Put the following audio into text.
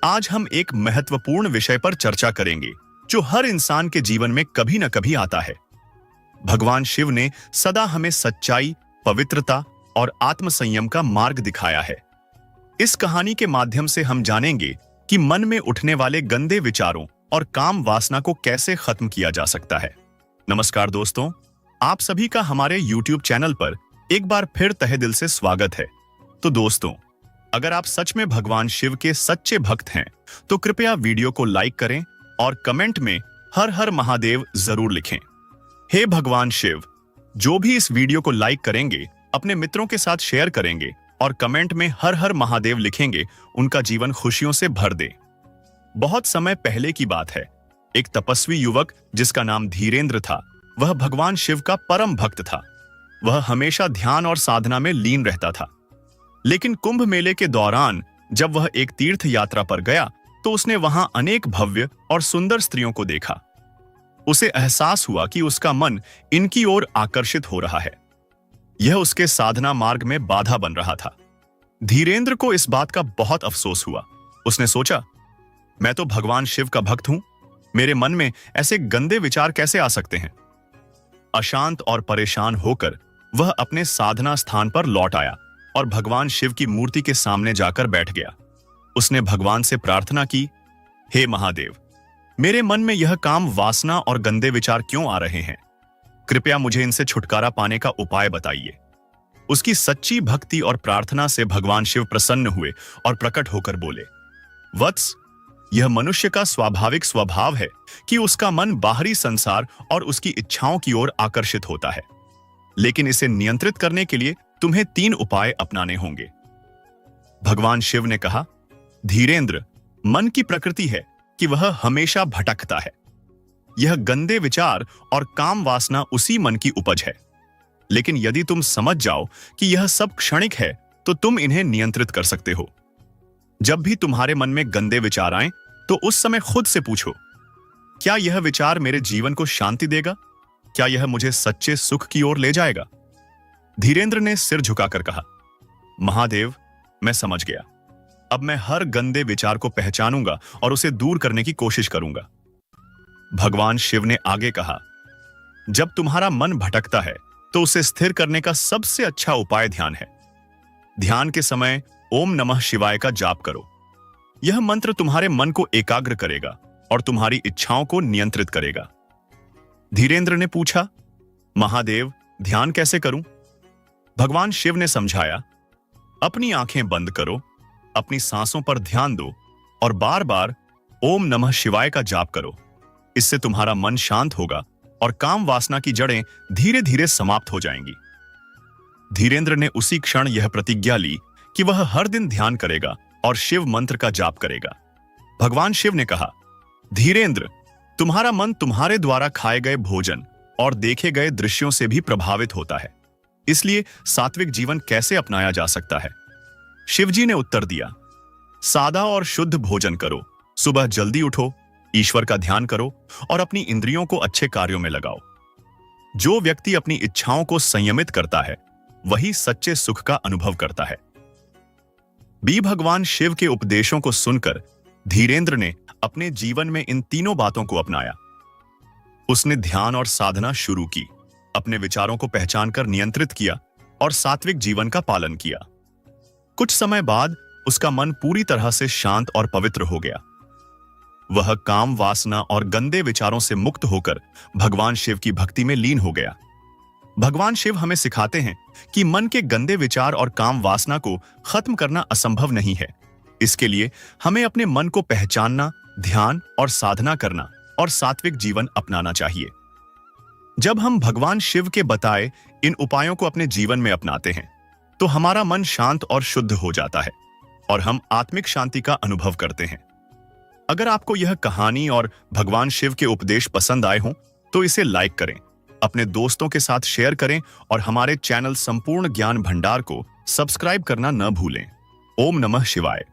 आज हम एक महत्वपूर्ण विषय पर चर्चा करेंगे जो हर इंसान के जीवन में कभी न कभी आता है। भगवान शिव ने सदा हमें सच्चाई, पवित्रता और आत्मसंयम का मार्ग दिखाया है। इस कहानी के माध्यम से हम जानेंगे कि मन में उठने वाले गंदे विचारों और काम वासना को कैसे खत्म किया जा सकता है। नमस्कार दोस्तों, आप सभी का हमारे YouTube चैनल पर एक बार फिर तहे दिल से स्वागत है। तो दोस्तों, अगर आप सच में भगवान शिव के सच्चे भक्त हैं, तो कृपया वीडियो को लाइक करें और कमेंट में हर हर महादेव जरूर लिखें। हे भगवान शिव, जो भी इस वीडियो को लाइक करेंगे, अपने मित्रों के साथ शेयर करेंगे और कमेंट में हर हर महादेव लिखेंगे, उनका जीवन खुशियों से भर दे। बहुत समय पहले की बात है, एक तपस्वी युवक जिसका नाम धीरेंद्र था, वह भगवान शिव का परम भक्त था। वह हमेशा ध्यान और साधना में लीन रहता था। लेकिन कुंभ मेले के दौरान जब वह एक तीर्थ यात्रा पर गया, तो उसने वहां अनेक भव्य और सुंदर स्त्रियों को देखा। उसे एहसास हुआ कि उसका मन इनकी ओर आकर्षित हो रहा है। यह उसके साधना मार्ग में बाधा बन रहा था। धीरेंद्र को इस बात का बहुत अफसोस हुआ। उसने सोचा, मैं तो भगवान शिव का भक्त हूं, मेरे मन में ऐसे गंदे विचार कैसे आ सकते हैं। अशांत और परेशान होकर वह अपने साधना स्थान पर लौट आया और भगवान शिव की मूर्ति के सामने जाकर बैठ गया। उसने भगवान से प्रार्थना की, हे महादेव, मेरे मन में यह काम वासना और गंदे विचार क्यों आ रहे हैं? कृपया मुझे इनसे छुटकारा पाने का उपाय बताइए। उसकी सच्ची भक्ति और प्रार्थना से भगवान शिव प्रसन्न हुए और प्रकट होकर बोले, वत्स, यह मनुष्य का स्वाभाविक स्वभाव है कि उसका मन बाहरी संसार और उसकी इच्छाओं की ओर आकर्षित होता है। लेकिन इसे नियंत्रित करने के लिए तुम्हें 3 उपाय अपनाने होंगे। भगवान शिव ने कहा, धीरेंद्र, मन की प्रकृति है कि वह हमेशा भटकता है। यह गंदे विचार और काम वासना उसी मन की उपज है। लेकिन यदि तुम समझ जाओ कि यह सब क्षणिक है, तो तुम इन्हें नियंत्रित कर सकते हो। जब भी तुम्हारे मन में गंदे विचार आएं, तो उस समय खुद से पूछो, क्या यह विचार मेरे जीवन को शांति देगा? क्या यह मुझे सच्चे सुख की ओर ले जाएगा? धीरेंद्र ने सिर झुकाकर कहा, महादेव, मैं समझ गया। अब मैं हर गंदे विचार को पहचानूंगा और उसे दूर करने की कोशिश करूंगा। भगवान शिव ने आगे कहा, जब तुम्हारा मन भटकता है, तो उसे स्थिर करने का सबसे अच्छा उपाय ध्यान है। ध्यान के समय ओम नमः शिवाय का जाप करो। यह मंत्र तुम्हारे मन को एकाग्र करेगा और तुम्हारी इच्छाओं को नियंत्रित करेगा। धीरेंद्र ने पूछा, महादेव, ध्यान कैसे करूं? भगवान शिव ने समझाया, अपनी आंखें बंद करो, अपनी सांसों पर ध्यान दो और बार बार ओम नमः शिवाय का जाप करो। इससे तुम्हारा मन शांत होगा और काम वासना की जड़ें धीरे धीरे समाप्त हो जाएंगी। धीरेंद्र ने उसी क्षण यह प्रतिज्ञा ली कि वह हर दिन ध्यान करेगा और शिव मंत्र का जाप करेगा। भगवान शिव ने कहा, धीरेंद्र, तुम्हारा मन तुम्हारे द्वारा खाए गए भोजन और देखे गए दृश्यों से भी प्रभावित होता है। इसलिए सात्विक जीवन कैसे अपनाया जा सकता है? शिवजी ने उत्तर दिया, सादा और शुद्ध भोजन करो, सुबह जल्दी उठो, ईश्वर का ध्यान करो और अपनी इंद्रियों को अच्छे कार्यों में लगाओ। जो व्यक्ति अपनी इच्छाओं को संयमित करता है, वही सच्चे सुख का अनुभव करता है। भी भगवान शिव के उपदेशों को सुनकर धीरेंद्र ने अपने जीवन में इन तीनों बातों को अपनाया। उसने ध्यान और साधना शुरू की, अपने विचारों को पहचानकर नियंत्रित किया और सात्विक जीवन का पालन किया। कुछ समय बाद उसका मन पूरी तरह से शांत और पवित्र हो गया। वह काम वासना और गंदे विचारों से मुक्त होकर भगवान शिव की भक्ति में लीन हो गया। भगवान शिव हमें सिखाते हैं कि मन के गंदे विचार और काम वासना को खत्म करना असंभव नहीं है। इसके लिए हमें अपने मन को पहचानना, ध्यान और साधना करना और सात्विक जीवन अपनाना चाहिए। जब हम भगवान शिव के बताए इन उपायों को अपने जीवन में अपनाते हैं, तो हमारा मन शांत और शुद्ध हो जाता है और हम आत्मिक शांति का अनुभव करते हैं। अगर आपको यह कहानी और भगवान शिव के उपदेश पसंद आए हों, तो इसे लाइक करें, अपने दोस्तों के साथ शेयर करें और हमारे चैनल संपूर्ण ज्ञान भंडार को सब्सक्राइब करना न भूलें। ओम नमः शिवाय।